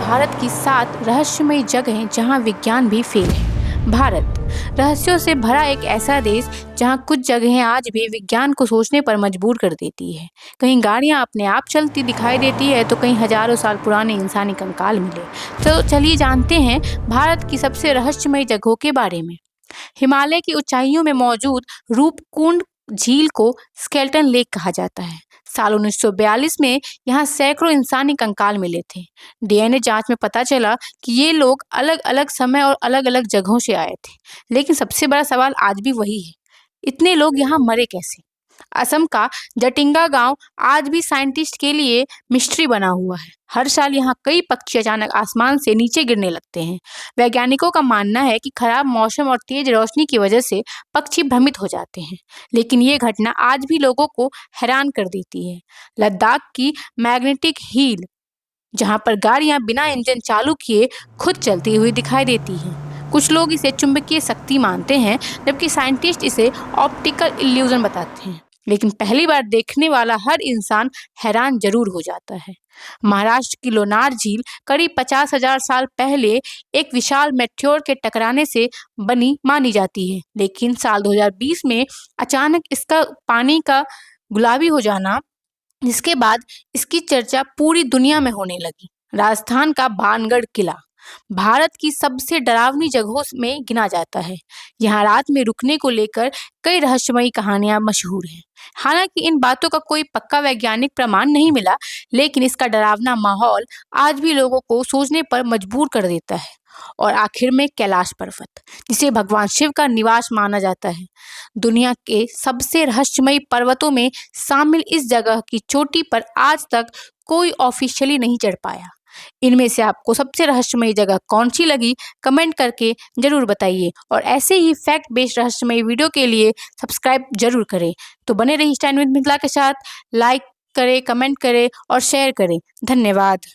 भारत की 7 रहस्यमयी जगहें जहां विज्ञान भी फेल है। भारत रहस्यों से भरा एक ऐसा देश जहां कुछ जगहें आज भी विज्ञान को सोचने पर मजबूर कर देती है। कहीं गाड़ियां अपने आप चलती दिखाई देती है तो कहीं हजारों साल पुराने इंसानी कंकाल मिले। तो चलिए जानते हैं भारत की सबसे रहस्यमयी जगहों के बारे में। हिमालय की ऊंचाइयों में मौजूद रूपकुंड झील को स्केलेटन लेक कहा जाता है। साल 1942 में यहाँ सैकड़ों इंसानी कंकाल मिले थे। डीएनए जांच में पता चला कि ये लोग अलग अलग समय और अलग अलग जगहों से आए थे। लेकिन सबसे बड़ा सवाल आज भी वही है, इतने लोग यहाँ मरे कैसे। असम का जटिंगा गांव आज भी साइंटिस्ट के लिए मिस्ट्री बना हुआ है। हर साल यहाँ कई पक्षी अचानक आसमान से नीचे गिरने लगते हैं। वैज्ञानिकों का मानना है कि खराब मौसम और तेज रोशनी की वजह से पक्षी भ्रमित हो जाते हैं, लेकिन ये घटना आज भी लोगों को हैरान कर देती है। लद्दाख की मैग्नेटिक हील, जहाँ पर गाड़ियाँ बिना इंजन चालू किए खुद चलती हुई दिखाई देती हैं। कुछ लोग इसे चुंबकीय शक्ति मानते हैं, जबकि साइंटिस्ट इसे ऑप्टिकल इल्यूजन बताते हैं। लेकिन पहली बार देखने वाला हर इंसान हैरान जरूर हो जाता है। महाराष्ट्र की लोनार झील करीब 50,000 साल पहले एक विशाल मेट्योर के टकराने से बनी मानी जाती है, लेकिन साल 2020 में अचानक इसका पानी का गुलाबी हो जाना, जिसके बाद इसकी चर्चा पूरी दुनिया में होने लगी। राजस्थान का भानगढ़ किला भारत की सबसे डरावनी जगहों में गिना जाता है। यहाँ रात में रुकने को लेकर कई रहस्यमयी कहानियां मशहूर हैं। हालांकि इन बातों का कोई पक्का वैज्ञानिक प्रमाण नहीं मिला, लेकिन इसका डरावना माहौल आज भी लोगों को सोचने पर मजबूर कर देता है। और आखिर में कैलाश पर्वत, जिसे भगवान शिव का निवास माना जाता है, दुनिया के सबसे रहस्यमयी पर्वतों में शामिल इस जगह की चोटी पर आज तक कोई ऑफिशियली नहीं चढ़ पाया। इनमें से आपको सबसे रहस्यमयी जगह कौन सी लगी, कमेंट करके जरूर बताइए। और ऐसे ही फैक्ट बेस्ड रहस्यमयी वीडियो के लिए सब्सक्राइब जरूर करें। तो बने रहिए स्टैंड विद मिथिला के साथ। लाइक करें, कमेंट करें और शेयर करें। धन्यवाद।